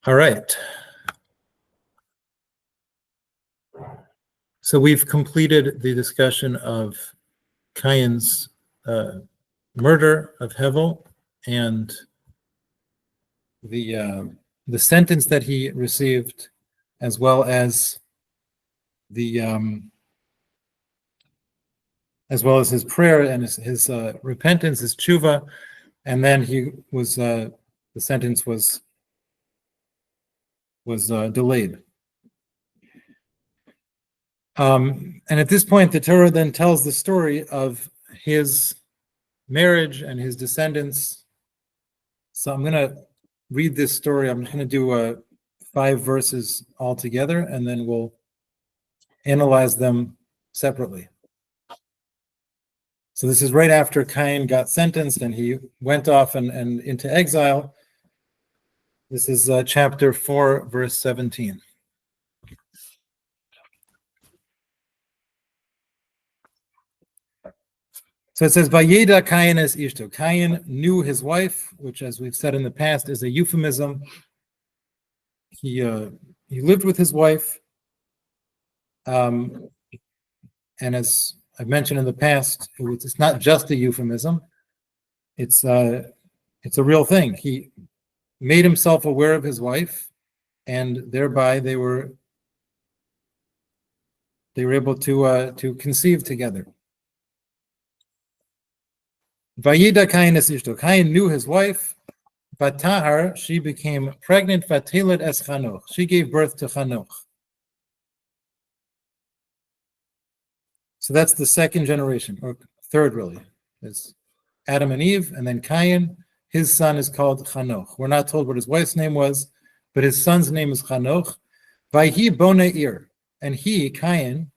All right. So we've completed the discussion of Cain's murder of Hevel and the sentence that he received, as well as his prayer and his repentance, his tshuva, and then the sentence was delayed. And at this point, the Torah then tells the story of his marriage and his descendants. So I'm going to read this story. I'm going to do 5 verses all together, and then we'll analyze them separately. So this is right after Cain got sentenced and he went off and into exile. This is chapter 4, verse 17. So it says, Vayeda Cain es ishto. Cain knew his wife, which, as we've said in the past, is a euphemism. He lived with his wife, and as I've mentioned in the past, it's not just a euphemism. It's a real thing. He made himself aware of his wife, and thereby they were able to conceive together. Vayida Cain es ishto. Cain knew his wife. Vatahar, she became pregnant. Vateled es Chanoch. She gave birth to Chanoch. So that's the second generation, or third really. It's Adam and Eve, and then Cain. His son is called Chanoch. We're not told what his wife's name was, but his son's name is Chanoch. Vayhi boneir, and he, Cain,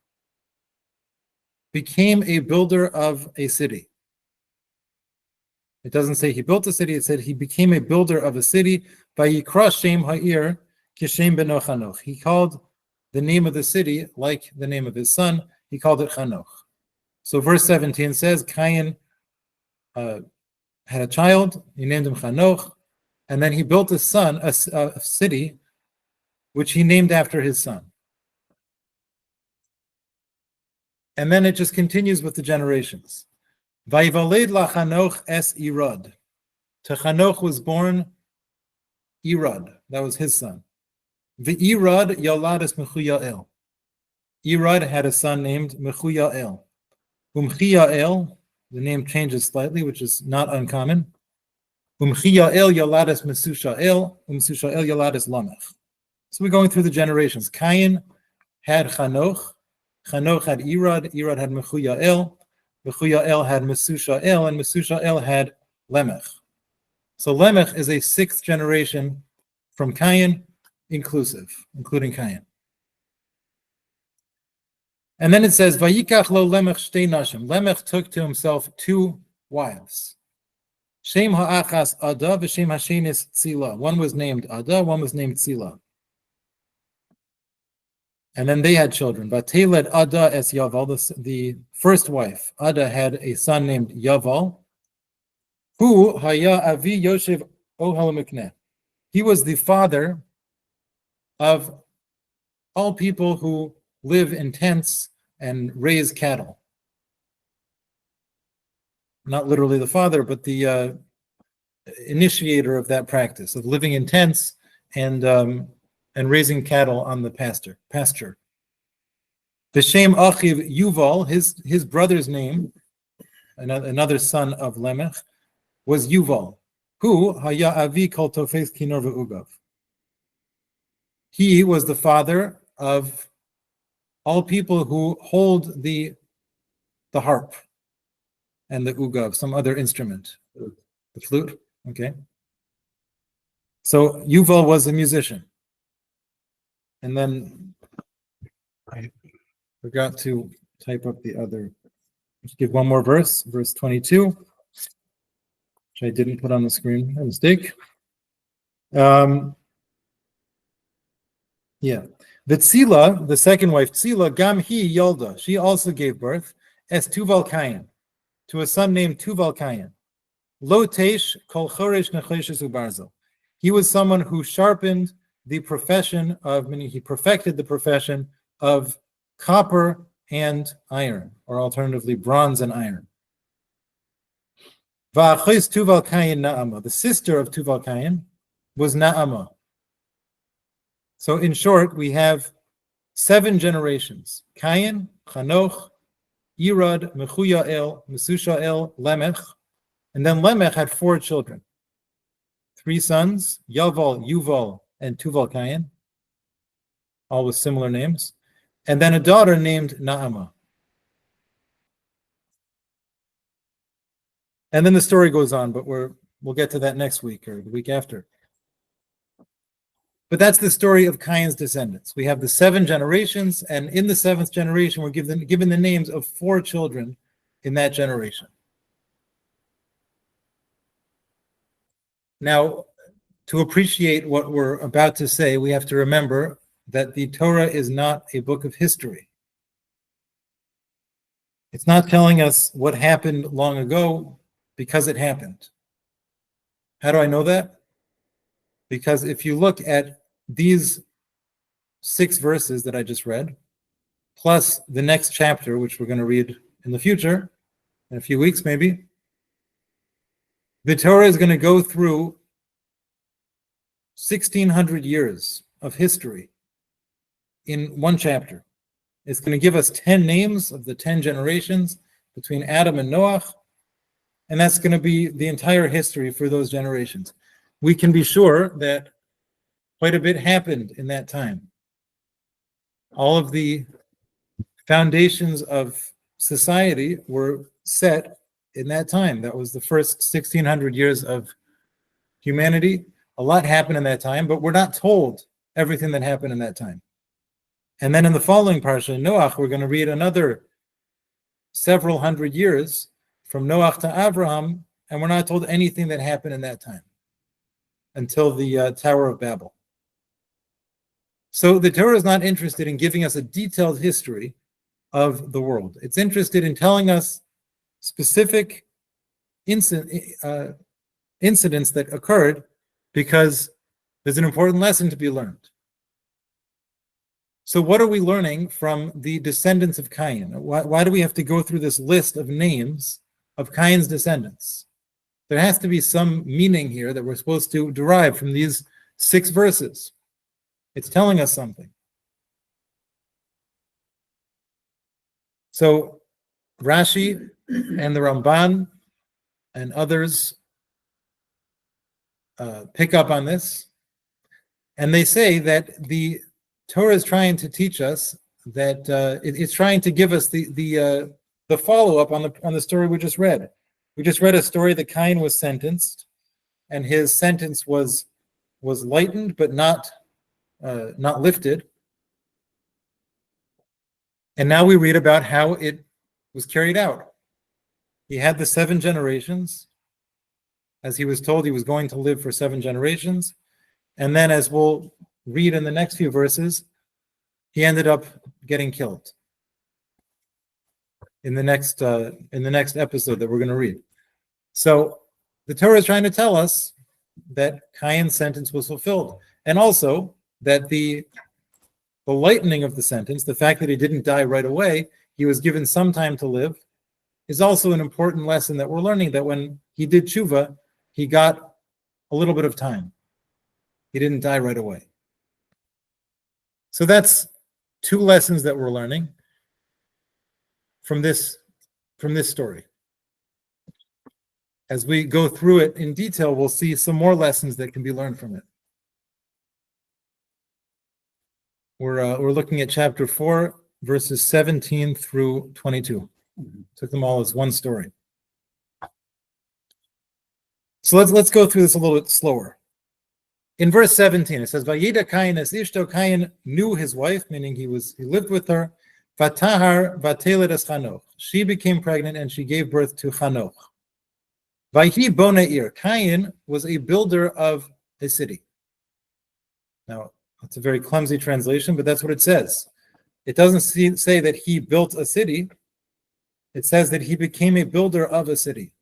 became a builder of a city. It doesn't say he built a city, it said he became a builder of a city. Vayikra shem ha'ir kishem beno Chanoch. He called the name of the city like the name of his son. He called it Chanoch. So verse 17 says, Cain had a child, he named him Chanoch, and then he built a city, which he named after his son. And then it just continues with the generations. Vayivaled la Chanoch es Irad. To Chanoch was born Irad, that was his son. Ve'irad yaladas Mechuyael. Irad had a son named Mechuyael. Umchiyael, the name changes slightly, which is not uncommon. Umchiyael yaladas Mesushael, Mesushael yaladas Lamech. So we're going through the generations. Cain had Chanoch, Chanoch had Irad, Irad had Mechuyael, Mechuyael had Mesushael, and Mesushael had Lamech. So Lamech is a 6th generation from Cain, including Cain. And then it says, Vayikach lo Lamech shtei nashim. Lamech took to himself 2 wives. Shem ha'achas Ada, v'shem ha'shenis Tzila. One was named Ada, one was named Tzila. And then they had children. Vateled Ada es Yaval. The first wife, Ada, had a son named Yaval. Hu haya avi Yoshev ohel mikneh. He was the father of all people who live in tents and raise cattle. Not literally the father, but the initiator of that practice of living in tents and raising cattle on the pasture. The Shem Achiv Yuval, his brother's name, another son of Lamech, was Yuval. Who haya avi kol tofes kinor ve'ugav. He was the father of all people who hold the harp and the ugav, some other instrument, the flute. Okay. So Yuval was a musician. And then I forgot to type up the other. Let's give one more verse 22, which I didn't put on the screen. A mistake. The Tzila, the second wife, Tzila, Gam Hi Yolda, she also gave birth as Tuval Cain, to a son named Tuval Cain. Lo Teish Kol Choresh Necheshes Ubarzel. He was someone who sharpened the profession of, meaning he perfected the profession of copper and iron, or alternatively bronze and iron. Va'achos Tuval Kayin Na'ama, the sister of Tuval Kayin was Na'ama. So in short, we have 7 generations: Kayin, Chanoch, Irad, Mechuyael, Mesushael, Lemech, and then Lemech had 4 children. 3 sons, Yaval, Yuval, and Tuval Kayin, all with similar names, and then a daughter named Naama. And then the story goes on, but we'll get to that next week or the week after. But that's the story of Cain's descendants. We have the 7 generations, and in the 7th generation, we're given the names of 4 children in that generation. Now, to appreciate what we're about to say, we have to remember that the Torah is not a book of history. It's not telling us what happened long ago because it happened. How do I know that? Because if you look at these 6 verses that I just read, plus the next chapter, which we're going to read in the future, in a few weeks maybe, the Torah is going to go through 1,600 years of history in one chapter. It's going to give us 10 names of the 10 generations between Adam and Noach, and that's going to be the entire history for those generations. We can be sure that quite a bit happened in that time. All of the foundations of society were set in that time. That was the first 1,600 years of humanity. A lot happened in that time, but we're not told everything that happened in that time. And then in the following parsha, Noach, we're going to read another several hundred years from Noach to Abraham, and we're not told anything that happened in that time until the Tower of Babel. So the Torah is not interested in giving us a detailed history of the world. It's interested in telling us specific incidents that occurred because there's an important lesson to be learned. So what are we learning from the descendants of Cain? Why do we have to go through this list of names of Cain's descendants? There has to be some meaning here that we're supposed to derive from these 6 verses. It's telling us something. So Rashi and the Ramban and others pick up on this, and they say that the Torah is trying to teach us that it's trying to give us the follow-up on the story we just read. We just read a story that Cain was sentenced, and his sentence was lightened but not lifted. And now we read about how it was carried out. He had the 7 generations. As he was told, he was going to live for 7 generations. And then, as we'll read in the next few verses, he ended up getting killed in the next episode that we're going to read. So the Torah is trying to tell us that Cain's sentence was fulfilled, and also that the lightening of the sentence, the fact that he didn't die right away, he was given some time to live, is also an important lesson that we're learning, that when he did tshuva, he got a little bit of time. He didn't die right away. So that's 2 lessons that we're learning from this story. As we go through it in detail, we'll see some more lessons that can be learned from it. We're looking at chapter 4, verses 17 through 22. Took them all as one story. So let's go through this a little bit slower. In verse 17, it says, "Vayida Cain es ishto." Cain knew his wife, meaning he lived with her. Vatahar vateled es Chanoch. She became pregnant and she gave birth to Chanoch. Vayhi boneir. Cain was a builder of a city. Now, it's a very clumsy translation, but that's what it says. It doesn't say that he built a city. It says that he became a builder of a city.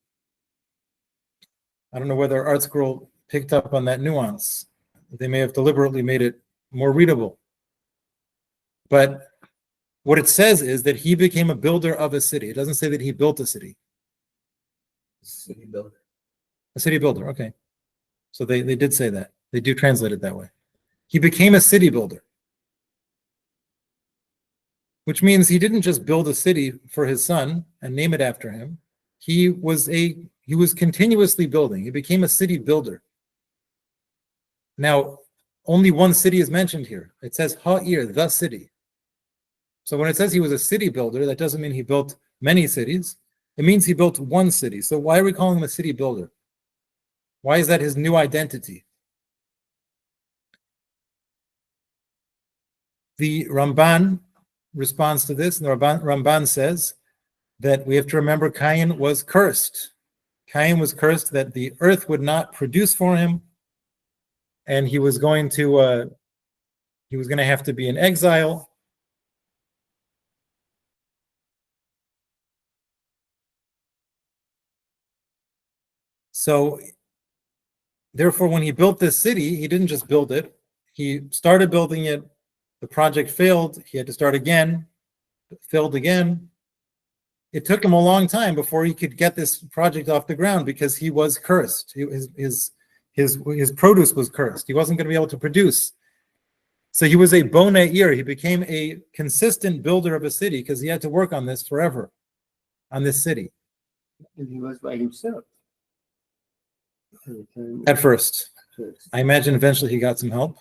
I don't know whether ArtScroll picked up on that nuance. They may have deliberately made it more readable. But what it says is that he became a builder of a city. It doesn't say that he built a city. City builder. A city builder, okay. So they did say that. They do translate it that way. He became a city builder, which means he didn't just build a city for his son and name it after him. He was continuously building. He became a city builder. Now, only one city is mentioned here. It says Ha'ir, the city. So when it says he was a city builder, that doesn't mean he built many cities. It means he built one city. So why are we calling him a city builder? Why is that his new identity? The Ramban responds to this, and the Ramban says that we have to remember Cain was cursed. Cain was cursed that the earth would not produce for him, and he was going to have to be in exile. So, therefore, when he built this city, he didn't just build it. He started building it. The project failed. He had to start again. It failed again. It took him a long time before he could get this project off the ground because he was cursed. His produce was cursed. He wasn't going to be able to produce. So he was a bona'ir. He became a consistent builder of a city because he had to work on this forever, on this city. And he was by himself. At first. I imagine eventually he got some help.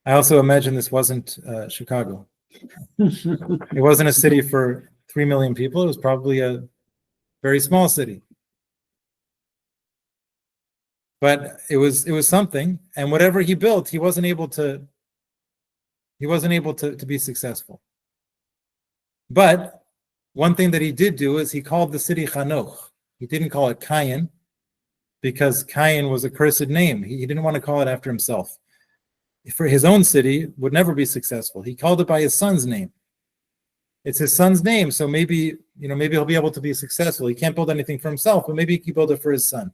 I also imagine this wasn't Chicago. It wasn't a city for 3 million people. It was probably a very small city. But it was something, and whatever he built, he wasn't able to be successful. But one thing that he did do is he called the city Chanoch. He didn't call it Cain because Cain was a cursed name. He didn't want to call it after himself. For his own city would never be successful. He called it by his son's name. It's his son's name, so maybe he'll be able to be successful. He can't build anything for himself, but maybe he can build it for his son.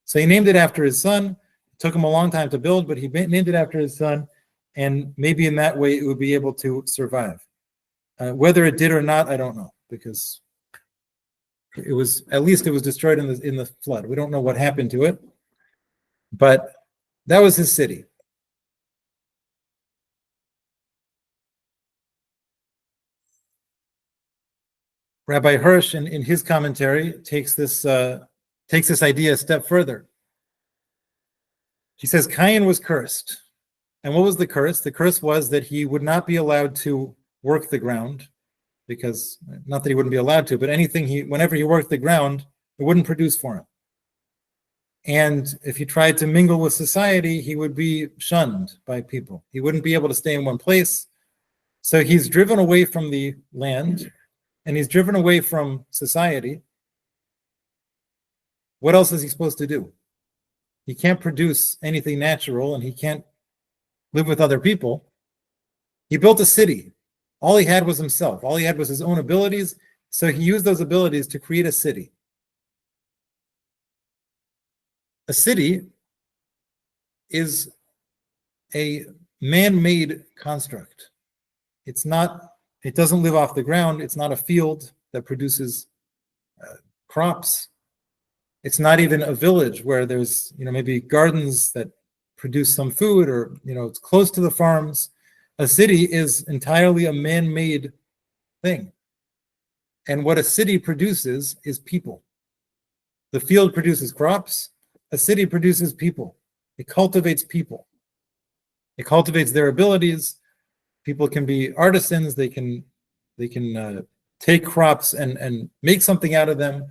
So he named it after his son. It took him a long time to build, but he named it after his son, and maybe in that way it would be able to survive. Whether it did or not, I don't know, because it was destroyed in the flood. We don't know what happened to it, but that was his city. Rabbi Hirsch, in his commentary, takes this idea a step further. He says Cain was cursed. And what was the curse? The curse was that he would not be allowed to work the ground, because, not that he wouldn't be allowed to, but whenever he worked the ground, it wouldn't produce for him. And if he tried to mingle with society, he would be shunned by people. He wouldn't be able to stay in one place. So he's driven away from the land, and he's driven away from society. What else is he supposed to do? He can't produce anything natural, and he can't live with other people. He built a city. All he had was himself. All he had was his own abilities. So he used those abilities to create a city. A city is a man-made construct. It doesn't live off the ground. It's not a field that produces crops. It's not even a village where there's, maybe gardens that produce some food, or, it's close to the farms. A city is entirely a man-made thing. And what a city produces is people. The field produces crops. A city produces people. It cultivates people. It cultivates their abilities. People can be artisans. They can take crops and make something out of them.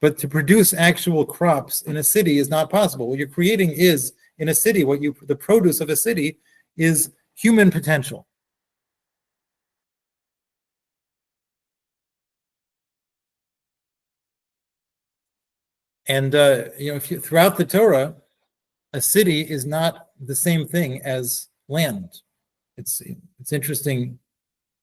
But to produce actual crops in a city is not possible. What you're creating is, in a city, the produce of a city is human potential. And throughout the Torah, a city is not the same thing as land. It's interesting.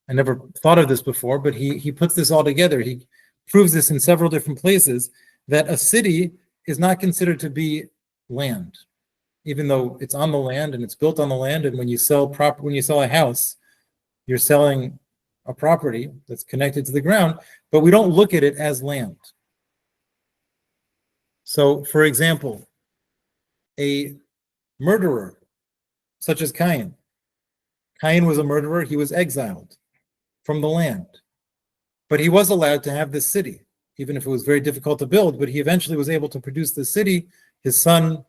I never thought of this before, but he puts this all together. He proves this in several different places, that a city is not considered to be land. even though it's on the land and it's built on the land. And when you sell a house, you're selling a property that's connected to the ground, but we don't look at it as land. So, for example, a murderer, such as Cain. Cain was a murderer. He was exiled from the land. But he was allowed to have this city, even if it was very difficult to build, but he eventually was able to produce this city. His son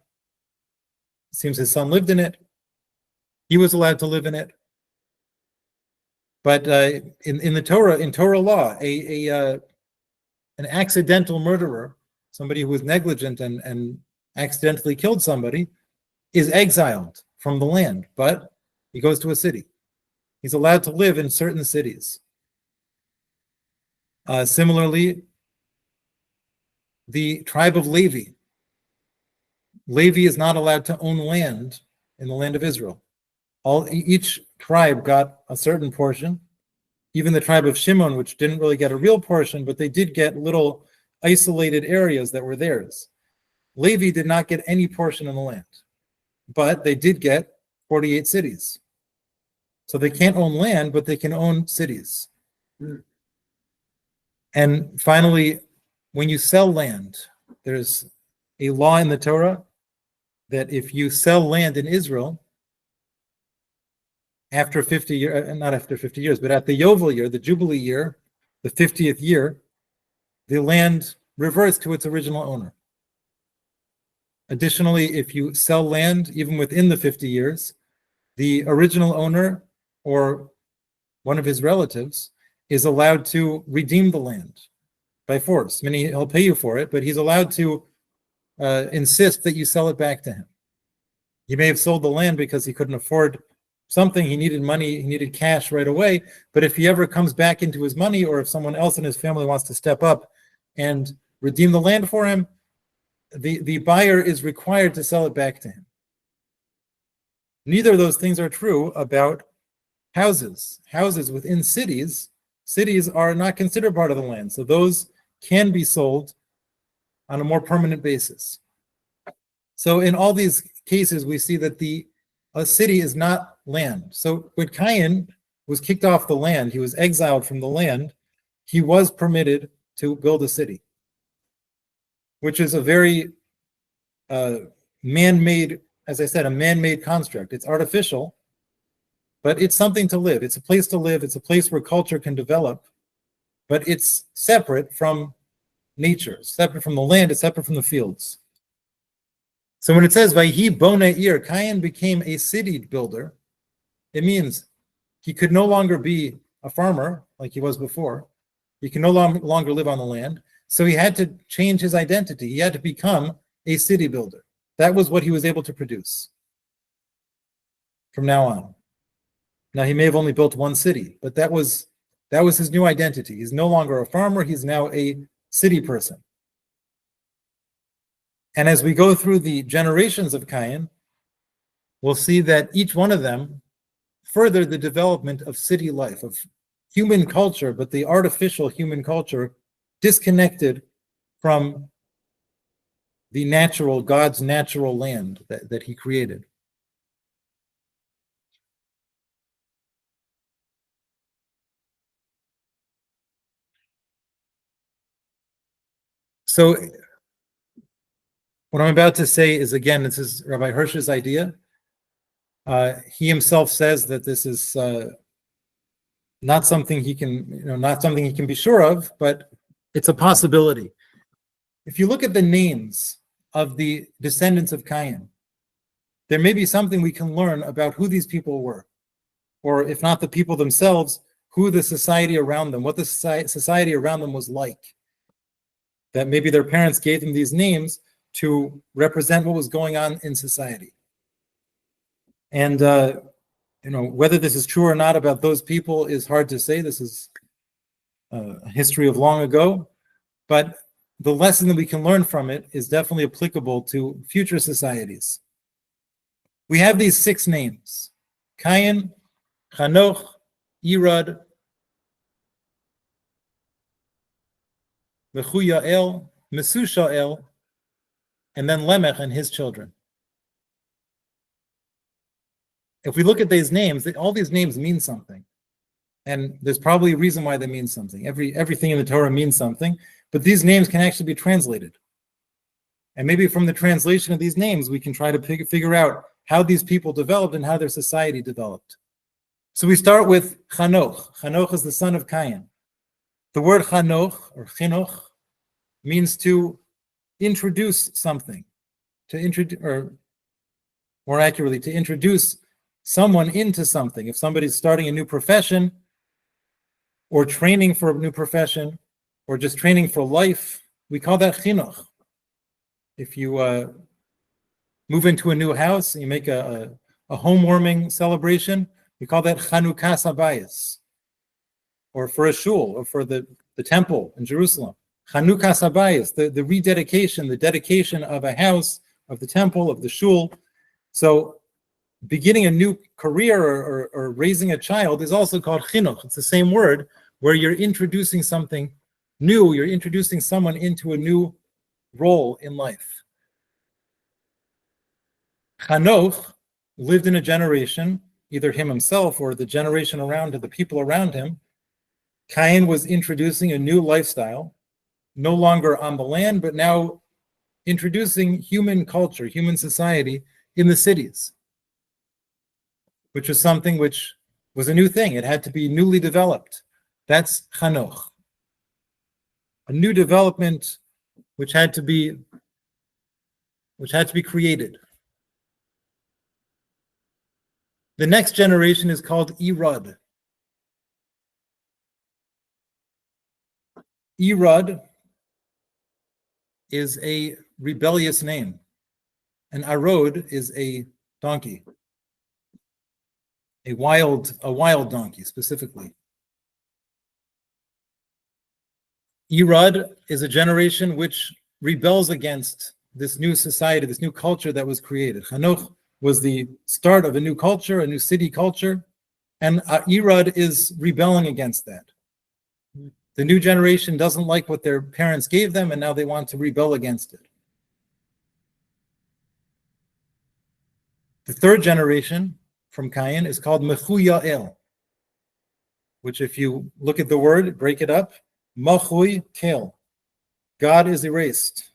lived in it. He was allowed to live in it. But in Torah law, an accidental murderer, somebody who was negligent and accidentally killed somebody, is exiled from the land, but he goes to a city. He's allowed to live in certain cities. Similarly, the tribe of Levi. Levi is not allowed to own land in the land of Israel. Each tribe got a certain portion. Even the tribe of Shimon, which didn't really get a real portion, but they did get little isolated areas that were theirs. Levi did not get any portion in the land, but they did get 48 cities. So they can't own land, but they can own cities. And finally, when you sell land, there's a law in the Torah that if you sell land in Israel, after 50 years, not after 50 years, but at the Yovel year, the Jubilee year, the 50th year, the land reverts to its original owner. Additionally, if you sell land, even within the 50 years, the original owner or one of his relatives is allowed to redeem the land by force, meaning he'll pay you for it, but he's allowed to insist that you sell it back to him. He may have sold the land because he couldn't afford something, he needed money, he needed cash right away, but if he ever comes back into his money, or if someone else in his family wants to step up and redeem the land for him, the buyer is required to sell it back to him. Neither of those things are true about houses. Houses within cities are not considered part of the land, so those can be sold on a more permanent basis. So in all these cases, we see that a city is not land. So when Cain was kicked off the land, he was exiled from the land, he was permitted to build a city, which is a very man-made, as I said, a man-made construct. It's artificial, but it's something to live. It's a place to live. It's a place where culture can develop, but it's separate from nature, separate from the land, it's separate from the fields. So when it says, Vayhi boneh ir, Cain became a city builder, it means he could no longer be a farmer like he was before. He can no longer live on the land. So he had to change his identity. He had to become a city builder. That was what he was able to produce from now on. Now, he may have only built one city, but that was his new identity. He's no longer a farmer. He's now a city person. And as we go through the generations of Cain, we'll see that each one of them furthered the development of city life, of human culture, but the artificial human culture disconnected from the natural, God's natural land that he created. So what I'm about to say is, again, this is Rabbi Hirsch's idea. He himself says that this is not something he can be sure of, but it's a possibility. If you look at the names of the descendants of Cain, there may be something we can learn about who these people were, or if not the people themselves, who the society around them, what the society around them was like. That maybe their parents gave them these names to represent what was going on in society. And whether this is true or not about those people is hard to say. This is a history of long ago, but the lesson that we can learn from it is definitely applicable to future societies. We have these 6 names: Cain, Chanoch, Irad, Mechuyael, Mesushael, and then Lemech and his children. if we look at these names, all these names mean something. And there's probably a reason why they mean something. Everything in the Torah means something, but these names can actually be translated. And maybe from the translation of these names, we can try to figure out how these people developed and how their society developed. So we start with Chanoch. Chanoch is the son of Cain. The word Chanoch, or Chinoch, means to introduce something, or more accurately, to introduce someone into something. If somebody's starting a new profession, or training for a new profession, or just training for life, we call that Chinoch. If you move into a new house and you make a homewarming celebration, we call that Chanukas Habayis. Or for a shul, or for the temple in Jerusalem. Chanukas Habayis, the rededication, the dedication of a house, of the temple, of the shul. So beginning a new career or raising a child is also called chinuch. It's the same word where you're introducing something new, you're introducing someone into a new role in life. Chanoch lived in a generation, either him himself or the generation around him, the people around him. Cain was introducing a new lifestyle, no longer on the land, but now introducing human culture, human society in the cities, which was something which was a new thing. It had to be newly developed. That's Chanoch. A new development which had to be created. The next generation is called Irad. Irad is a rebellious name, and Arod is a donkey, a wild donkey specifically. Irad is a generation which rebels against this new society, this new culture that was created. Chanoch was the start of a new culture, a new city culture, and Irad is rebelling against that. The new generation doesn't like what their parents gave them, and now they want to rebel against it. The third generation from Cain is called Mechu Ya'el, which if you look at the word, break it up, Machui Kel. God is erased.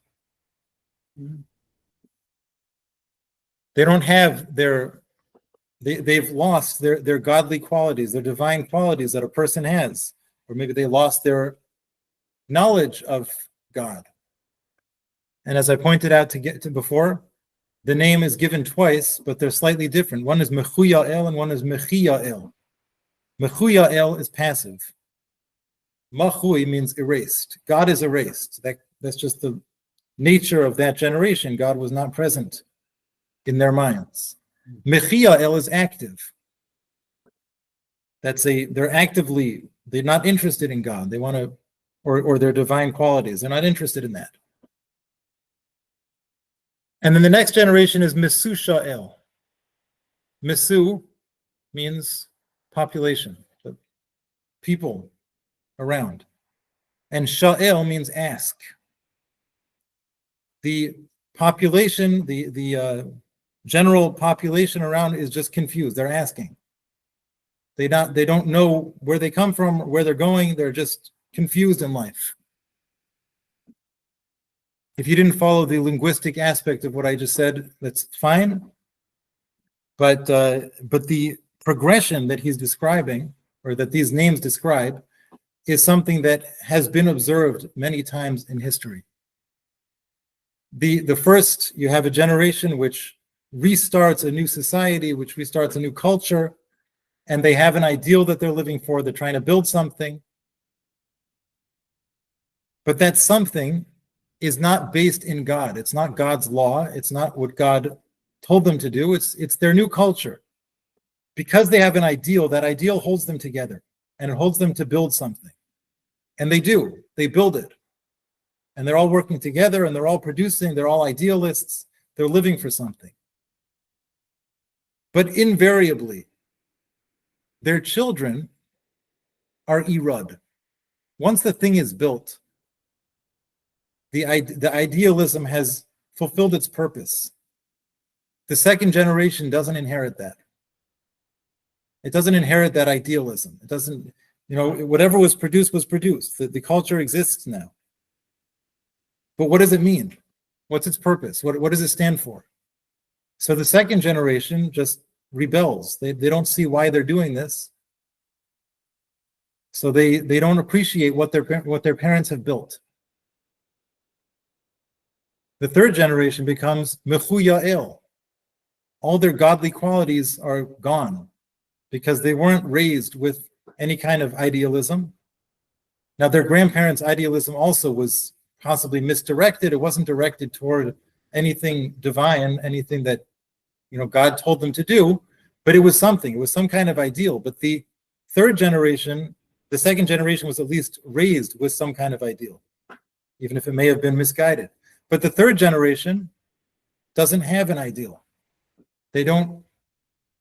They don't have they've lost their godly qualities, their divine qualities that a person has. Or maybe they lost their knowledge of God. And as I pointed out before, the name is given twice, but they're slightly different. One is Mechu Ya'el and one is Mechi Ya'el. Mechu Ya'el is passive. Machui means erased. God is erased. That's just the nature of that generation. God was not present in their minds. Mechi Ya'el is active. They're not interested in God. They want to, or their divine qualities. They're not interested in that. And then the next generation is Mesu Sha'el. Mesu means population, people around. And Sha'el means ask. The population, the general population around is just confused. They're asking. They don't know where they come from, where they're going. They're just confused in life. If you didn't follow the linguistic aspect of what I just said, that's fine. But the progression that he's describing, or that these names describe, is something that has been observed many times in history. The first, you have a generation which restarts a new society, which restarts a new culture, and they have an ideal that they're living for. They're trying to build something. But that something is not based in God. It's not God's law. It's not what God told them to do. It's their new culture. Because they have an ideal, that ideal holds them together, and it holds them to build something. And they do. They build it. And they're all working together, and they're all producing. They're all idealists. They're living for something. But invariably, their children are Irad. Once the thing is built, the idealism has fulfilled its purpose. The second generation doesn't inherit that. It doesn't inherit that idealism. It doesn't, whatever was produced was produced. The culture exists now. But what does it mean? What's its purpose? What does it stand for? So the second generation just rebels. They don't see why they're doing this. So they don't appreciate what their parents have built. The third generation becomes mechu ya'el. All their godly qualities are gone because they weren't raised with any kind of idealism. Now, their grandparents' idealism also was possibly misdirected. It wasn't directed toward anything divine, anything that God told them to do, but it was something. It was some kind of ideal. But the third generation, the second generation, was at least raised with some kind of ideal, even if it may have been misguided. But the third generation doesn't have an ideal. They don't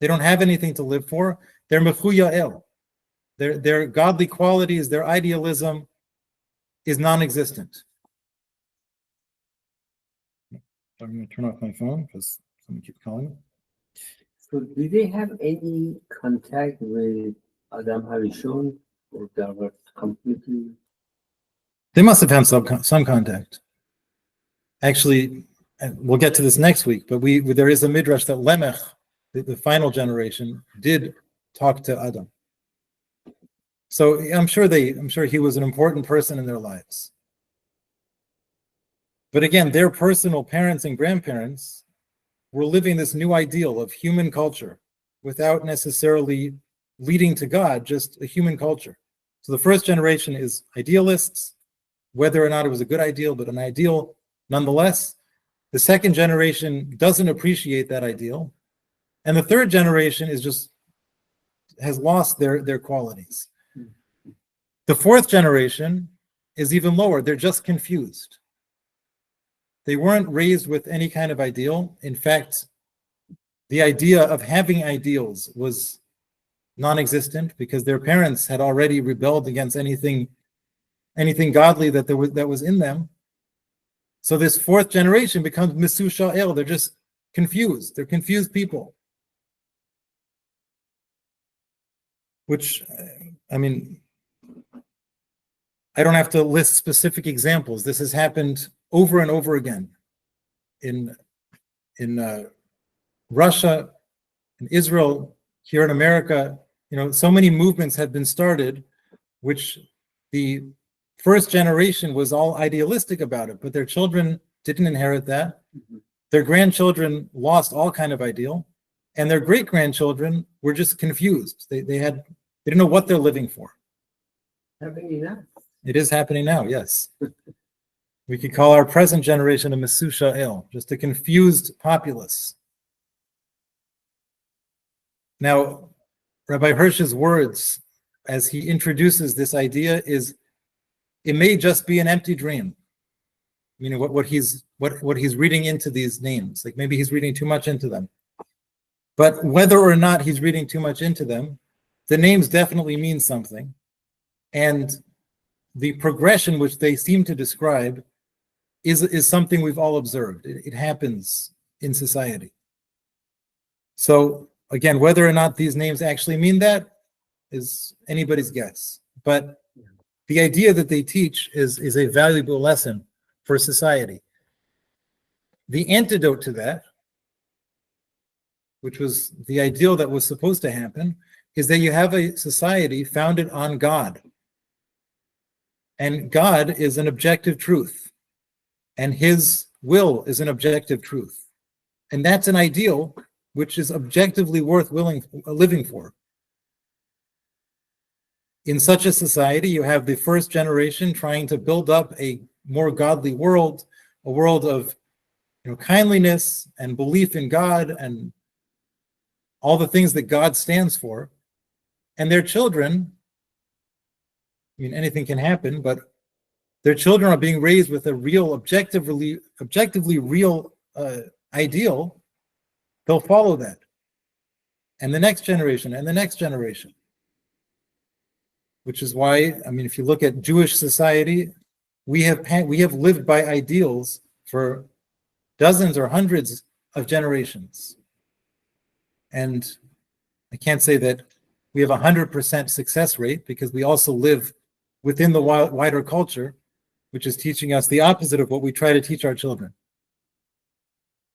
have anything to live for. They're mechu ya'el. Their godly qualities, their idealism is non-existent. I'm going to turn off my phone because someone keeps calling me. So do they have any contact with Adam Harishon, or they were completely? They must have had some contact. Actually, and we'll get to this next week, but there is a midrash that Lemech, the final generation, did talk to Adam. So I'm sure he was an important person in their lives. But again, their personal parents and grandparents were living this new ideal of human culture without necessarily leading to God, just a human culture. So the first generation is idealists, whether or not it was a good ideal, but an ideal nonetheless. The second generation doesn't appreciate that ideal. And the third generation has lost their qualities. The fourth generation is even lower. They're just confused. They weren't raised with any kind of ideal. In fact, the idea of having ideals was non-existent because their parents had already rebelled against anything godly that was in them. So this fourth generation becomes mechu ya'el. They're just confused. They're confused people. Which, I mean, I don't have to list specific examples. This has happened over and over again in Russia, in Israel, here in America. So many movements have been started, which the first generation was all idealistic about it, but their children didn't inherit that. Mm-hmm. Their grandchildren lost all kind of ideal, and their great-grandchildren were just confused. They didn't know what they're living for. Happening now. It is happening now, yes. We could call our present generation a mechu ya'el, just a confused populace. Now, Rabbi Hirsch's words, as he introduces this idea, is it may just be an empty dream. What he's reading into these names, like maybe he's reading too much into them. But whether or not he's reading too much into them, the names definitely mean something. And the progression which they seem to describe is something we've all observed. It happens in society. So again, whether or not these names actually mean that is anybody's guess. But the idea that they teach is a valuable lesson for society. The antidote to that, which was the ideal that was supposed to happen, is that you have a society founded on God. And God is an objective truth. And his will is an objective truth. And that's an ideal which is objectively worth living for. In such a society, you have the first generation trying to build up a more godly world, a world of kindliness and belief in God and all the things that God stands for. And their children, anything can happen, but their children are being raised with a real, objectively real ideal. They'll follow that. And the next generation, and the next generation. Which is why, if you look at Jewish society, we have lived by ideals for dozens or hundreds of generations. And I can't say that we have 100% success rate because we also live within the wider culture, which is teaching us the opposite of what we try to teach our children.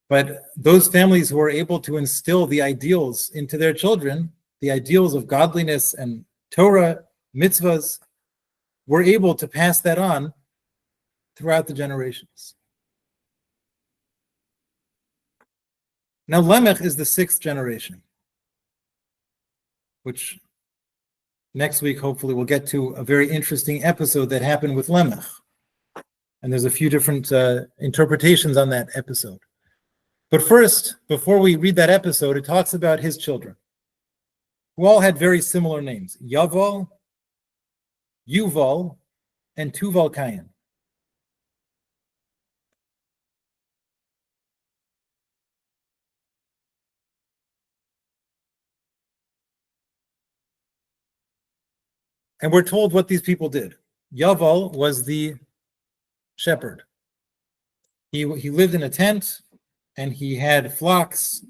But those families who are able to instill the ideals into their children, the ideals of godliness and Torah, mitzvahs, were able to pass that on throughout the generations. Now, Lemech is the 6th generation, which next week, hopefully, we'll get to a very interesting episode that happened with Lemech. And there's a few different interpretations on that episode. But first, before we read that episode, it talks about his children, who all had very similar names: Yaval, Yuval, and Tuval Cain. And we're told what these people did. Yaval was the shepherd. He lived in a tent, and he had flocks.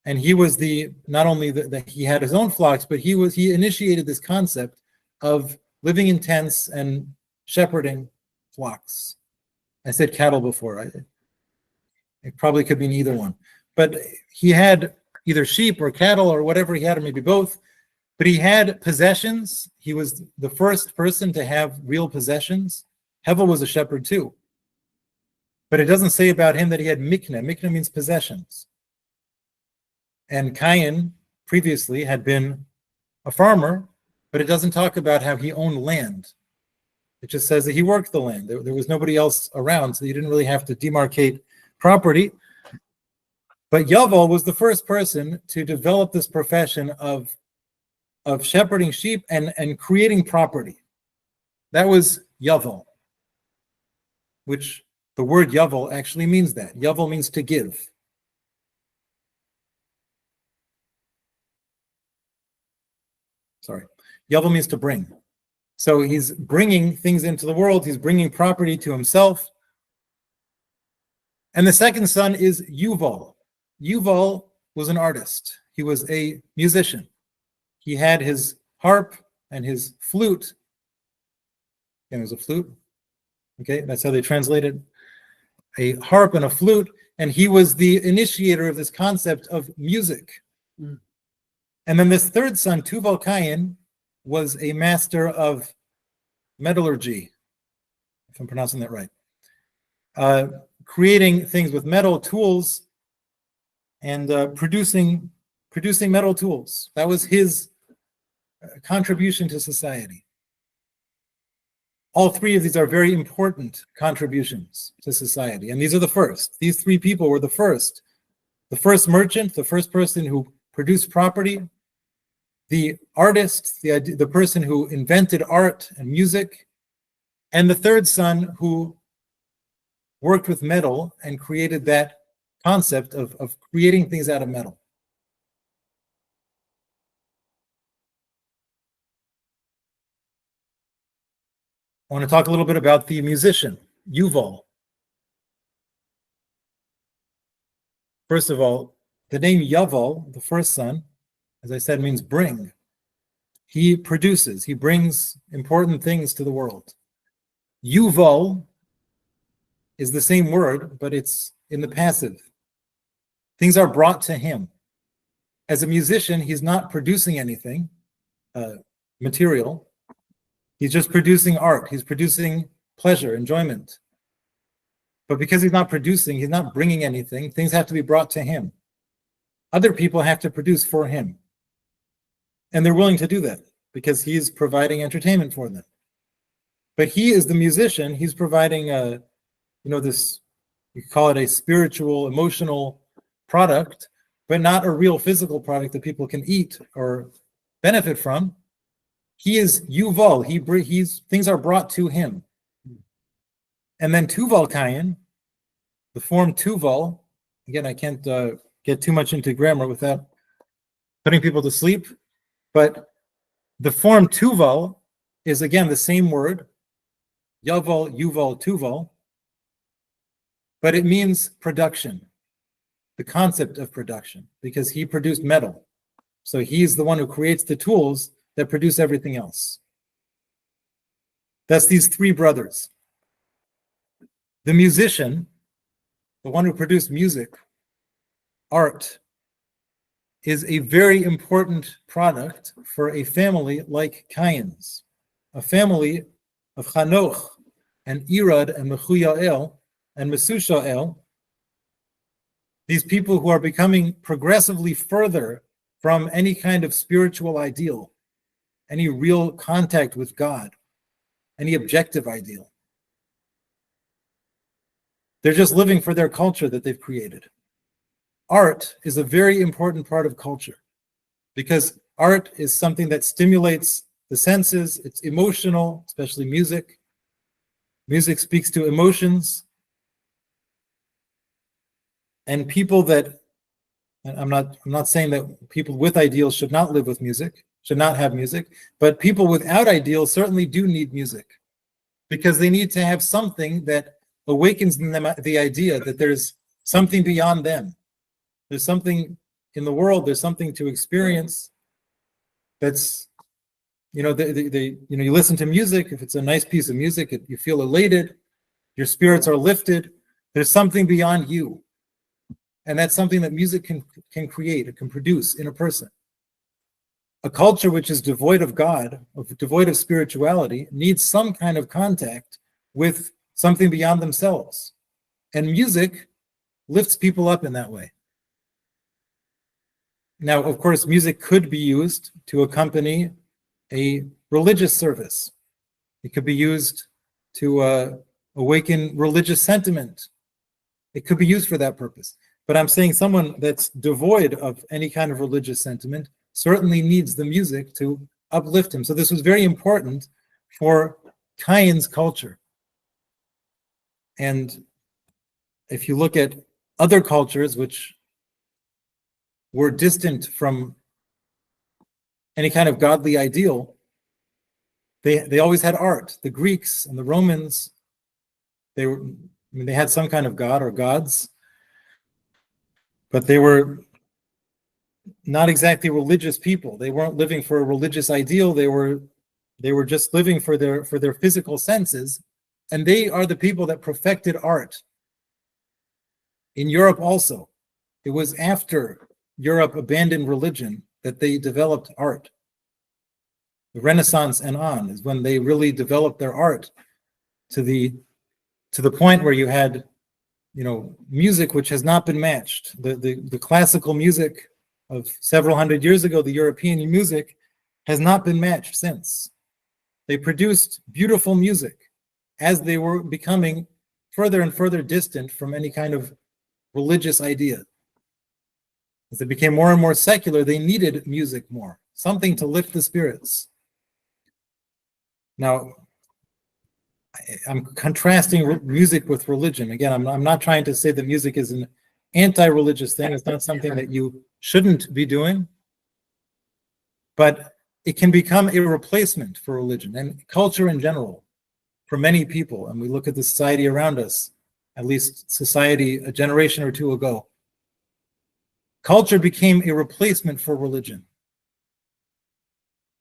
And he was not only that he had his own flocks, but he initiated this concept of living in tents and shepherding flocks. I said cattle before. It probably could mean either one. But he had either sheep or cattle or whatever he had, or maybe both. But he had possessions. He was the first person to have real possessions. Hevel was a shepherd too. But it doesn't say about him that he had mikneh. Mikneh means possessions. And Cain previously had been a farmer, but it doesn't talk about how he owned land. It just says that he worked the land. There was nobody else around, so you didn't really have to demarcate property. But Yaval was the first person to develop this profession of shepherding sheep and creating property. That was Yaval, which the word Yaval actually means that. Yaval means to give. Sorry. Yaval means to bring. So he's bringing things into the world. He's bringing property to himself. And the second son is Yuval. Yuval was an artist. He was a musician. He had his harp and his flute. And it was a flute. Okay, that's how they translated a harp and a flute. And he was the initiator of this concept of music. Mm. And then this third son, Tuval Cain, was a master of metallurgy, if I'm pronouncing that right. Creating things with metal tools and producing metal tools. That was his contribution to society. All three of these are very important contributions to society. And these are the first. These three people were the first. The first merchant, the first person who produced property, the artist, the person who invented art and music, and the third son who worked with metal and created that concept of creating things out of metal. I want to talk a little bit about the musician, Yuval. First of all, the name Yaval, the first son, as I said, means bring. He produces, he brings important things to the world. Yuval is the same word, but it's in the passive. Things are brought to him. As a musician, he's not producing anything material. He's just producing art. He's producing pleasure, enjoyment. But because he's not producing, he's not bringing anything, things have to be brought to him. Other people have to produce for him. And they're willing to do that because he's providing entertainment for them. But he is the musician. He's providing this, you call it a spiritual, emotional product, but not a real physical product that people can eat or benefit from. He is Yuval. Things are brought to him. And then Tuval Cain, the form Tuval, again, I can't get too much into grammar without putting people to sleep, but the form Tuval is again the same word, Yaval, Yuval, Tuval, but it means production, the concept of production, because he produced metal. So he's the one who creates the tools that produce everything else. That's these three brothers. The musician, the one who produced music, art, is a very important product for a family like Cain's, a family of Chanoch and Irad and Mechuyael and Mesushael, these people who are becoming progressively further from any kind of spiritual ideal, any real contact with God, any objective ideal. They're just living for their culture that they've created. Art is a very important part of culture because art is something that stimulates the senses. It's emotional, especially music. Music speaks to emotions. And people that, and I'm not saying that people with ideals should not live with music, should not have music, but people without ideals certainly do need music because they need to have something that awakens in them the idea that there's something beyond them. There's something in the world, there's something to experience that's, you listen to music, if it's a nice piece of music, you feel elated, your spirits are lifted, there's something beyond you. And that's something that music can create, it can produce in a person. A culture which is devoid of God, devoid of spirituality, needs some kind of contact with something beyond themselves. And music lifts people up in that way. Now, of course, music could be used to accompany a religious service. It could be used to awaken religious sentiment. It could be used for that purpose. But I'm saying someone that's devoid of any kind of religious sentiment certainly needs the music to uplift him. So this was very important for Cain's culture. And if you look at other cultures which were distant from any kind of godly ideal, they always had art. The Greeks and the Romans, they had some kind of god or gods, but they were not exactly religious people. They weren't living for a religious ideal. They were just living for their physical senses, and they are the people that perfected art. In Europe also, it was after Europe abandoned religion that they developed art. The Renaissance and on is when they really developed their art to the point where you had, music which has not been matched. The classical music of several hundred years ago, the European music, has not been matched since. They produced beautiful music as they were becoming further and further distant from any kind of religious idea. As they became more and more secular, they needed music more, something to lift the spirits. Now, I'm contrasting music with religion. Again, I'm not trying to say that music is an anti-religious thing. It's not something that you shouldn't be doing. But it can become a replacement for religion and culture in general for many people. And we look at the society around us, at least society a generation or two ago. Culture became a replacement for religion.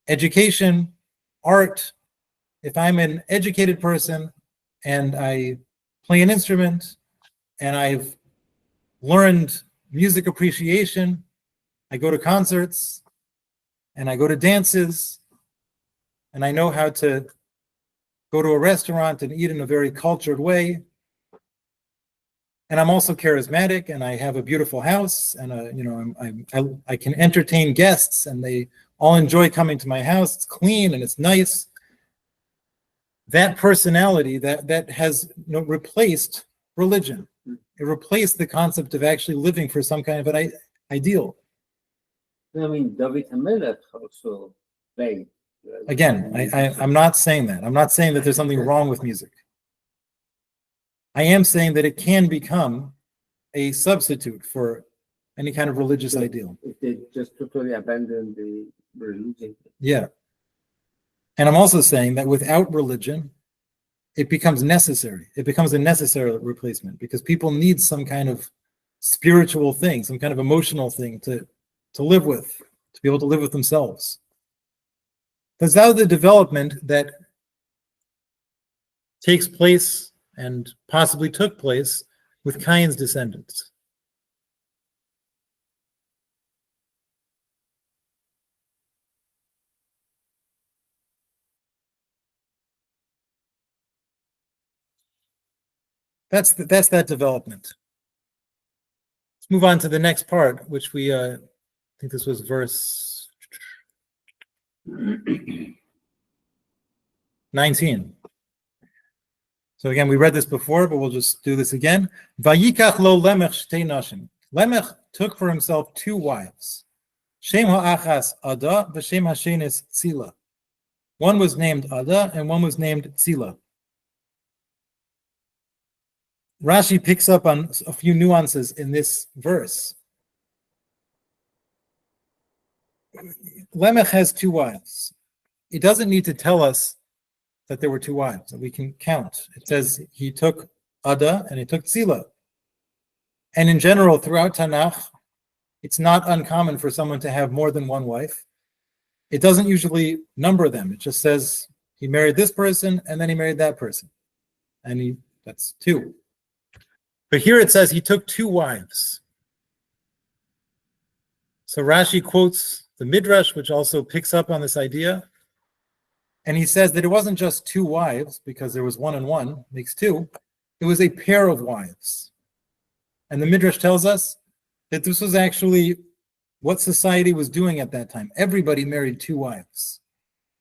Education, art. If I'm an educated person and I play an instrument and I've learned music appreciation, I go to concerts and I go to dances and I know how to go to a restaurant and eat in a very cultured way. And I'm also charismatic and I have a beautiful house and I can entertain guests and they all enjoy coming to my house. It's clean and it's nice. That personality that has replaced religion. It replaced the concept of actually living for some kind of an ideal. David Melech also played. Again, I'm not saying that. I'm not saying that there's something wrong with music. I am saying that it can become a substitute for any kind of religious ideal. If they just totally abandon the religion. Yeah. And I'm also saying that without religion, it becomes necessary. It becomes a necessary replacement because people need some kind of spiritual thing, some kind of emotional thing to live with, to be able to live with themselves. That's now the development that takes place and possibly took place with Cain's descendants. That's that development. Let's move on to the next part, which we I think this was verse 19. So again, we read this before, but we'll just do this again. Vayikach lo Lemech shtei nashim. Lemech took for himself 2 wives. Shem ha'achas Ada, v'shem ha'shenis Tzila. One was named Ada, and one was named Tzila. Rashi picks up on a few nuances in this verse. Lemech has 2 wives. It doesn't need to tell us that there were 2 wives, that we can count. It says he took Ada and he took Tzila. And in general, throughout Tanakh, it's not uncommon for someone to have more than 1 wife. It doesn't usually number them. It just says he married this person and then he married that person. And that's 2. But here it says he took 2 wives. So Rashi quotes the Midrash, which also picks up on this idea. And he says that it wasn't just 2 wives, because there was 1 and 1, makes 2. It was a pair of wives. And the Midrash tells us that this was actually what society was doing at that time. Everybody married 2 wives.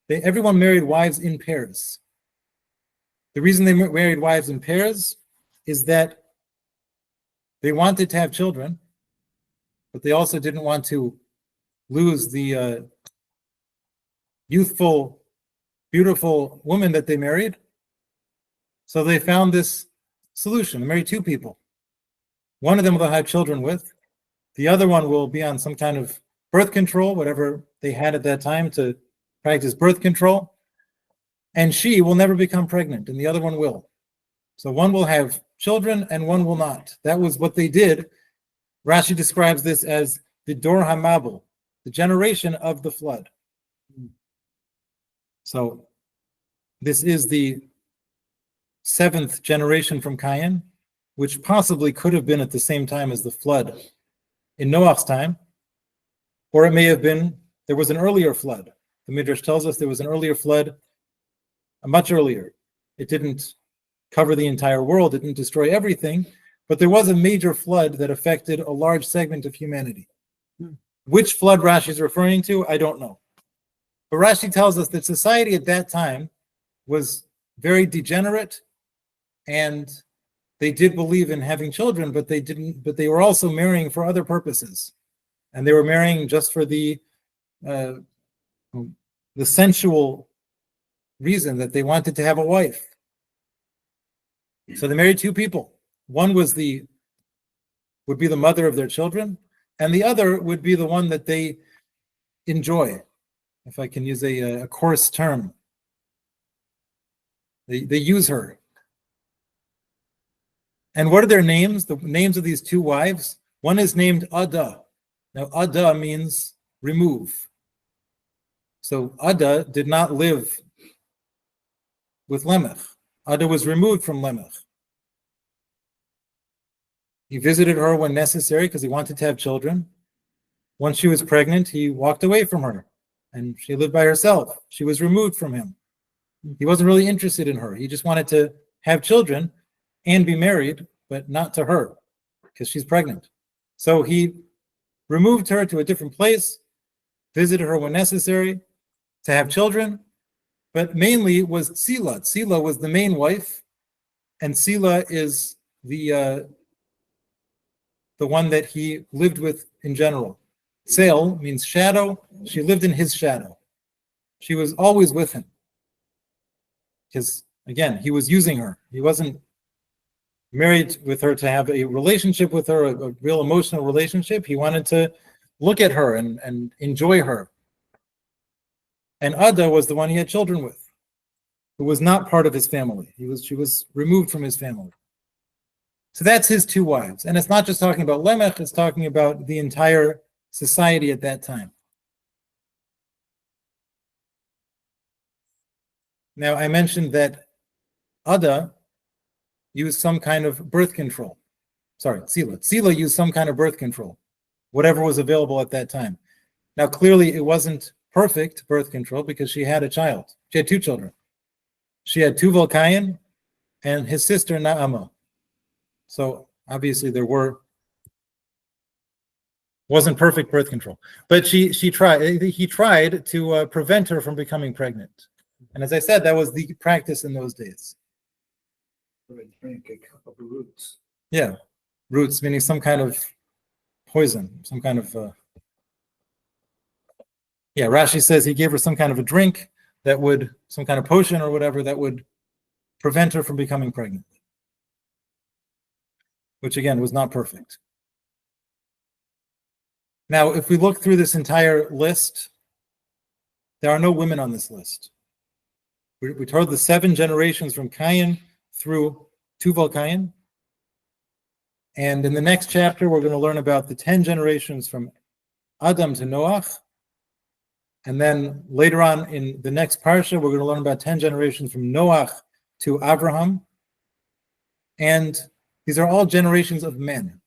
Everyone married wives in pairs. The reason they married wives in pairs is that they wanted to have children, but they also didn't want to lose the youthful, beautiful woman that they married. So they found this solution. They married 2 people. One of them will have children with. The other one will be on some kind of birth control, whatever they had at that time to practice birth control. And she will never become pregnant, and the other one will. So one will have children and one will not. That was what they did. Rashi describes this as the Dor HaMabul, the generation of the flood. So this is the 7th generation from Cain, which possibly could have been at the same time as the flood in Noah's time, or it may have been, there was an earlier flood. The Midrash tells us there was an earlier flood, much earlier. It didn't cover the entire world, it didn't destroy everything, but there was a major flood that affected a large segment of humanity. Which flood Rashi is referring to, I don't know. But Rashi tells us that society at that time was very degenerate, and they did believe in having children, but they were also marrying for other purposes. And they were marrying just for the sensual reason that they wanted to have a wife. So they married 2 people. One would be the mother of their children, and the other would be the one that they enjoy, if I can use a coarse term. They use her. And what are their names? The names of these 2 wives. One is named Ada. Now, Ada means remove. So Ada did not live with Lemech. Ada was removed from Lemech. He visited her when necessary because he wanted to have children. Once she was pregnant, he walked away from her, and she lived by herself. She was removed from him. He wasn't really interested in her. He just wanted to have children and be married, but not to her because she's pregnant. So he removed her to a different place, visited her when necessary to have children, but mainly it was Tzila. Tzila was the main wife, and Tzila is the one that he lived with in general. Tzel means shadow. She lived in his shadow. She was always with him. Because, again, he was using her. He wasn't married with her to have a relationship with her, a real emotional relationship. He wanted to look at her and enjoy her. And Ada was the one he had children with, who was not part of his family. She was removed from his family. So that's his 2 wives. And it's not just talking about Lemech, it's talking about the entire society at that time. Now, I mentioned that Ada used some kind of birth control. Sorry, Tzila used some kind of birth control, whatever was available at that time. Now, clearly, it wasn't perfect birth control because she had a child. She had two children. She had Tuval Kayin and his sister Naama. So obviously, wasn't perfect birth control, but he tried to prevent her from becoming pregnant. And as I said, that was the practice in those days. Drink a cup of roots. Yeah, roots meaning some kind of poison, some kind of. Rashi says he gave her some kind of a drink that would, some kind of potion or whatever that would prevent her from becoming pregnant, which again was not perfect. Now, if we look through this entire list, there are no women on this list. We told the 7 generations from Cain through Tuval Cain. And in the next chapter, we're going to learn about the 10 generations from Adam to Noach. And then later on in the next parsha, we're going to learn about 10 generations from Noach to Abraham. And these are all generations of men.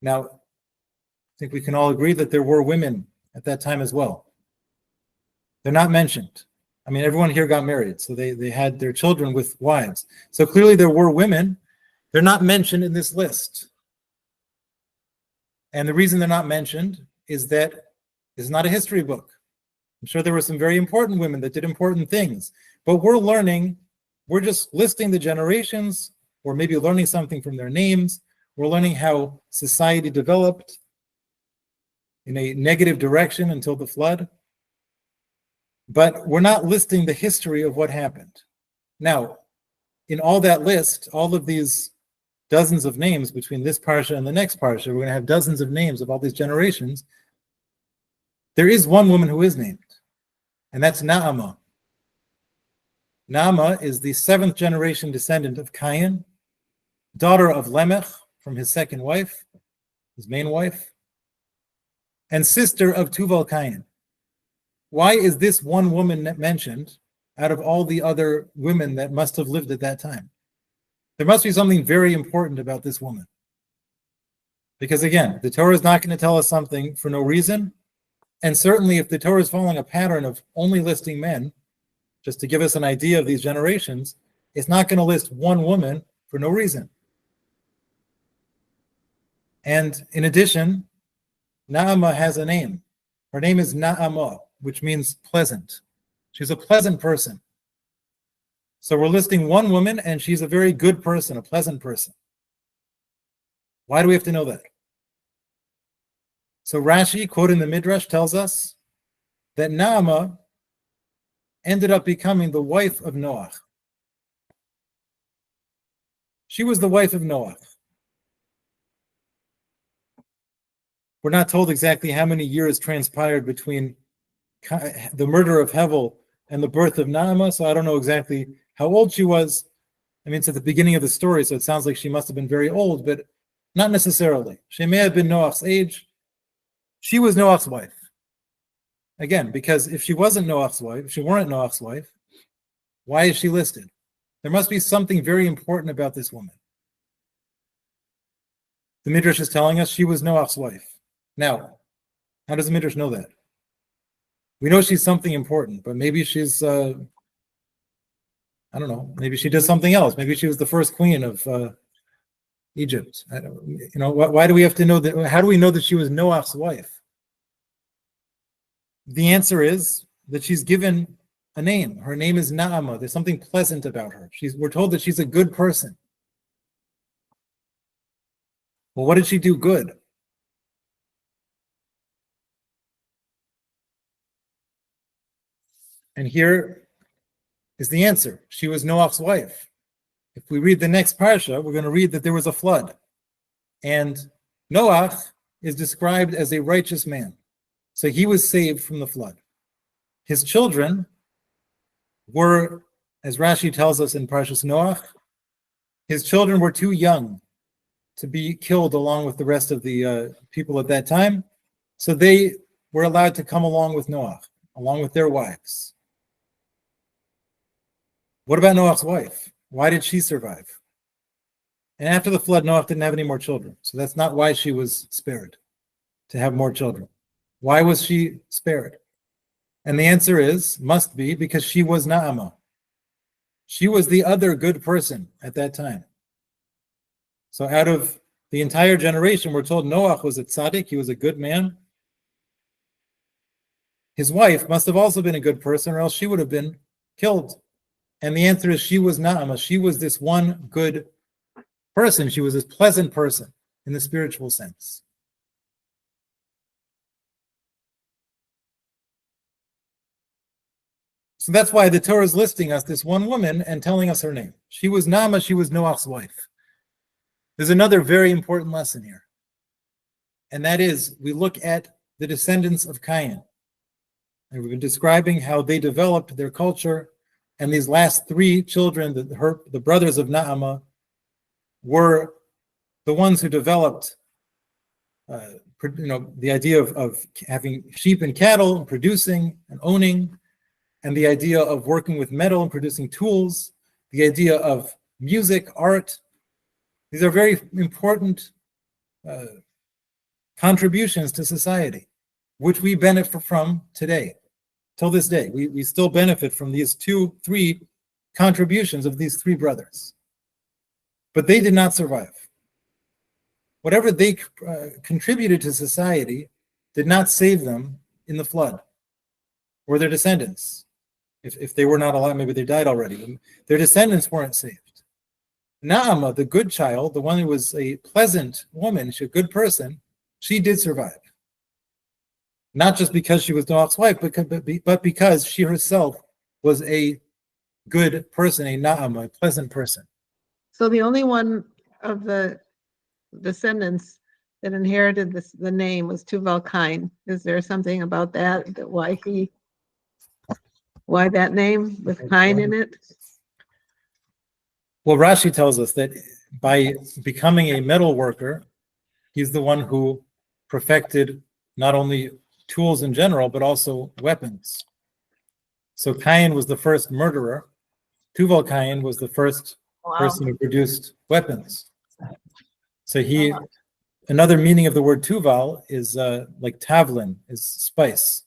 Now, I think we can all agree that there were women at that time as well. They're not mentioned. I mean, everyone here got married, so they had their children with wives. So clearly there were women. They're not mentioned in this list. And the reason they're not mentioned is that it's not a history book. I'm sure there were some very important women that did important things, but we're just listing the generations, or maybe learning something from their names. We're learning how society developed in a negative direction until the flood. But we're not listing the history of what happened. Now, in all that list, all of these dozens of names between this parsha and the next parsha, we're going to have dozens of names of all these generations. There is one woman who is named, and that's Naama. Naama is the 7th generation descendant of Cain, daughter of Lamech from his second wife, his main wife, and sister of Tuval Cain. Why is this one woman mentioned out of all the other women that must have lived at that time? There must be something very important about this woman. Because again, the Torah is not going to tell us something for no reason. And certainly if the Torah is following a pattern of only listing men, just to give us an idea of these generations, it's not going to list one woman for no reason. And in addition, Naama has a name. Her name is Naama, which means pleasant. She's a pleasant person. So we're listing one woman, and she's a very good person, a pleasant person. Why do we have to know that? So Rashi, quoting the Midrash, tells us that Naama ended up becoming the wife of Noach. She was the wife of Noach. We're not told exactly how many years transpired between the murder of Hevel and the birth of Naama, so I don't know exactly how old she was. I mean, it's at the beginning of the story, so it sounds like she must have been very old, but not necessarily. She may have been Noach's age. She was Noach's wife. Again, because if she wasn't Noach's wife, if she weren't Noach's wife, why is she listed? There must be something very important about this woman. The Midrash is telling us she was Noach's wife. Now, how does the Midrash know that? We know she's something important, but maybe she's, I don't know, maybe she did something else. Maybe she was the first queen of Egypt. Why do we have to know that? How do we know that she was Noach's wife? The answer is that she's given a name. Her name is Naama. There's something pleasant about her. We're told that she's a good person. Well, what did she do good? And here is the answer. She was Noach's wife. If we read the next parsha, we're going to read that there was a flood. And Noach is described as a righteous man. So he was saved from the flood. His children were, as Rashi tells us in Parshas Noach, his children were too young to be killed along with the rest of the people at that time. So they were allowed to come along with Noach, along with their wives. What about Noach's wife? Why did she survive? And after the flood, Noach didn't have any more children. So that's not why she was spared, to have more children. Why was she spared? And the answer must be because she was Na'amah. She was the other good person at that time. So out of the entire generation, we're told Noach was a tzaddik, he was a good man. His wife must have also been a good person, or else she would have been killed. And the answer is she was Na'amah. She was this one good person. She was this pleasant person in the spiritual sense. So that's why the Torah is listing us this one woman and telling us her name. She was Na'amah, she was Noach's wife. There's another very important lesson here. And that is, we look at the descendants of Cain. And we've been describing how they developed their culture. And these last three children, the brothers of Na'amah, were the ones who developed the idea of having sheep and cattle, and producing and owning, and the idea of working with metal and producing tools, the idea of music, art. These are very important contributions to society, which we benefit from today. Till this day, we still benefit from these three contributions of these three brothers. But they did not survive. Whatever they contributed to society did not save them in the flood, or their descendants. If they were not alive, maybe they died already. Their descendants weren't saved. Na'amah, the good child, the one who was a pleasant woman, she's a good person, she did survive. Not just because she was Noach's wife, but because she herself was a good person, a Na'amah, a pleasant person. So the only one of the descendants that inherited the name was Tuval Cain. Is there something about that why that name with Cain in it? Well, Rashi tells us that by becoming a metal worker, he's the one who perfected not only tools in general, but also weapons. So Cain was the first murderer. Tuval Cain was the first person who produced weapons. So another meaning of the word Tuval is like tavlin, is spice.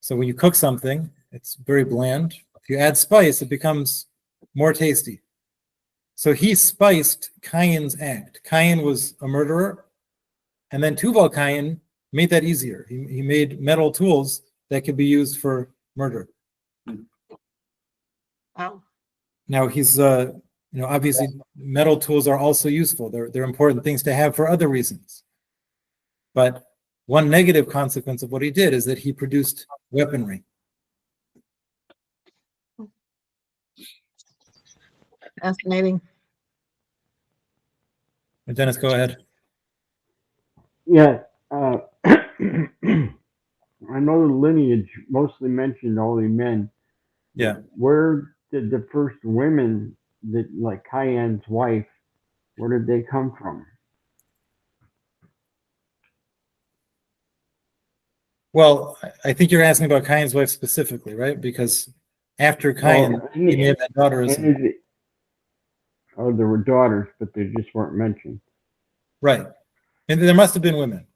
So when you cook something, it's very bland. If you add spice, it becomes more tasty. So he spiced Cain's act. Cain was a murderer, and then Tuval Cain made that easier. He made metal tools that could be used for murder. Wow. Now he's, obviously metal tools are also useful. They're important things to have for other reasons. But one negative consequence of what he did is that he produced weaponry. Fascinating. And Dennis, go ahead. Yeah, I know the lineage mostly mentioned only men. Yeah. Where did the first women, like Cain's wife, where did they come from? Well, I think you're asking about Cain's wife specifically, right? Because after Cain, he may have had daughters. There were daughters, but they just weren't mentioned. Right. And there must have been women.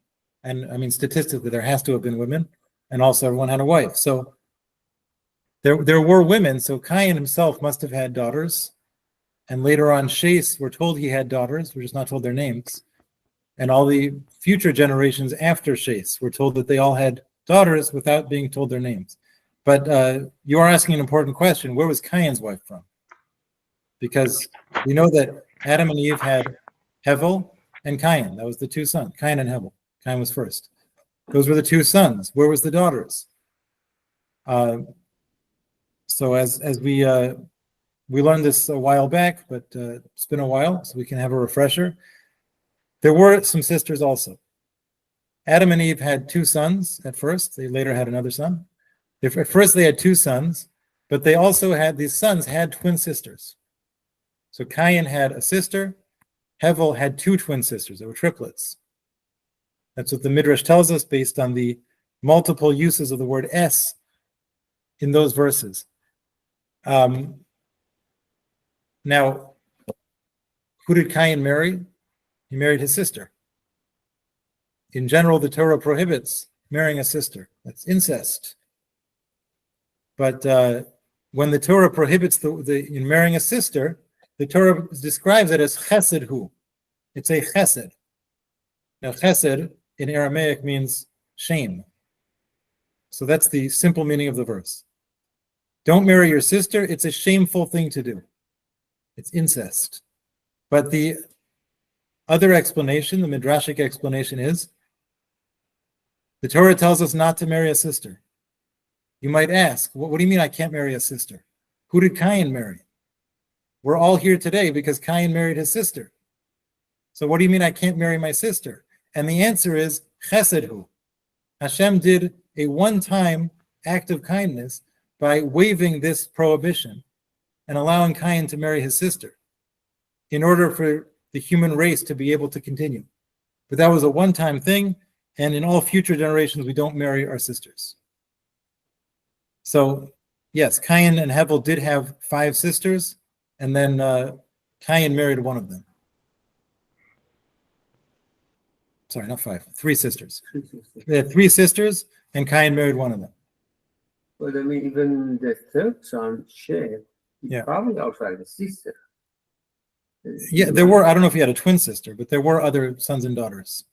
And I mean, statistically, there has to have been women. And also everyone had a wife. So there were women. So Cain himself must have had daughters. And later on, Shais, we're told he had daughters. We're just not told their names. And all the future generations after Shais, we're told that they all had daughters without being told their names. But you are asking an important question. Where was Cain's wife from? Because we know that Adam and Eve had Hevel and Cain. That was the two sons, Cain and Hevel. Cain was first. Those were the two sons. Where was the daughters? So as we learned this a while back, but it's been a while, so we can have a refresher. There were some sisters also. Adam and Eve had two sons at first. They later had another son. At first they had two sons, but they also had, these sons had twin sisters. So Cain had a sister. Hevel had two twin sisters. They were triplets. That's what the Midrash tells us based on the multiple uses of the word es in those verses. Now, who did Cain marry? He married his sister. In general, the Torah prohibits marrying a sister. That's incest. But when the Torah prohibits in marrying a sister, the Torah describes it as chesed hu. It's a chesed. Now, chesed in Aramaic means shame. So that's the simple meaning of the verse. Don't marry your sister. It's a shameful thing to do. It's incest. But the other explanation, the midrashic explanation is, the Torah tells us not to marry a sister. You might ask, what do you mean I can't marry a sister? Who did Cain marry? We're all here today because Cain married his sister. So what do you mean I can't marry my sister? And the answer is chesed hu. Hashem did a one-time act of kindness by waiving this prohibition and allowing Cain to marry his sister in order for the human race to be able to continue. But that was a one-time thing, and in all future generations, we don't marry our sisters. So, yes, Cain and Hevel did have 5 sisters, and then Cain married one of them. Sorry, not 5, 3 sisters. They had 3 sisters, and Cain married one of them. But I mean, even the third son, Shem, he probably also had a sister. Yeah, there were, I don't know if he had a twin sister, but there were other sons and daughters.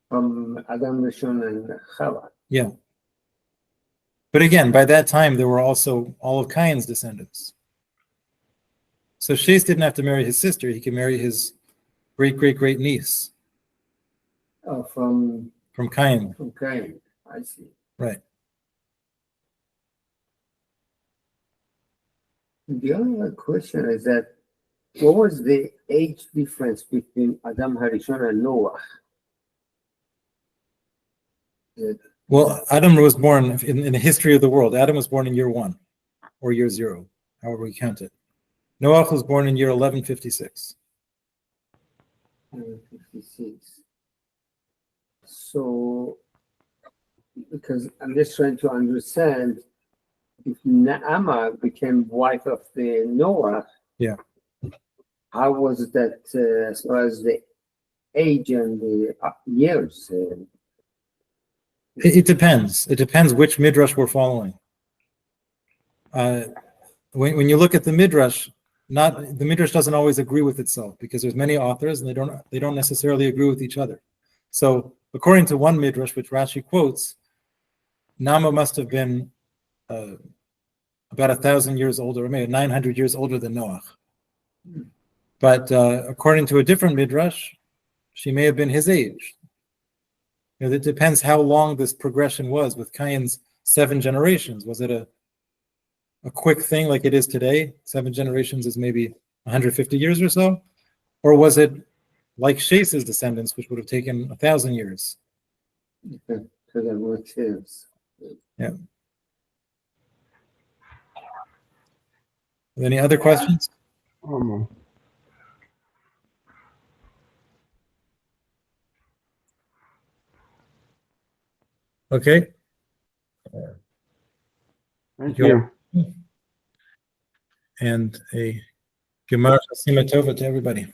From Adam, Rishon, and Chava. Yeah. But again, by that time, there were also all of Cain's descendants. So Shes didn't have to marry his sister. He could marry his great-great-great niece. Oh, from Cain. From Cain, I see. Right. The other question is that, what was the age difference between Adam Harishon and Noah? Well, Adam was born in the history of the world. Adam was born in year 1 or year 0, however we count it. Noah was born in year 1156. 56. So, because I'm just trying to understand, if Naama became wife of the Noah, Yeah. how was that as far as the age and the years? It depends. It depends which midrash we're following. When you look at the midrash, the midrash doesn't always agree with itself because there's many authors and they don't necessarily agree with each other. So according to one midrash, which Rashi quotes, Nama must have been about 1,000 years older, or maybe 900 years older than Noah. But according to a different midrash, she may have been his age. It depends how long this progression was with Cain's 7 generations. Was it a quick thing like it is today? 7 generations is maybe 150 years or so? Or was it like Shes's descendants, which would have taken 1,000 years? So that makes sense. Yeah. Any other questions? Okay. Thank you. And a Gemara Chassima Tova to everybody.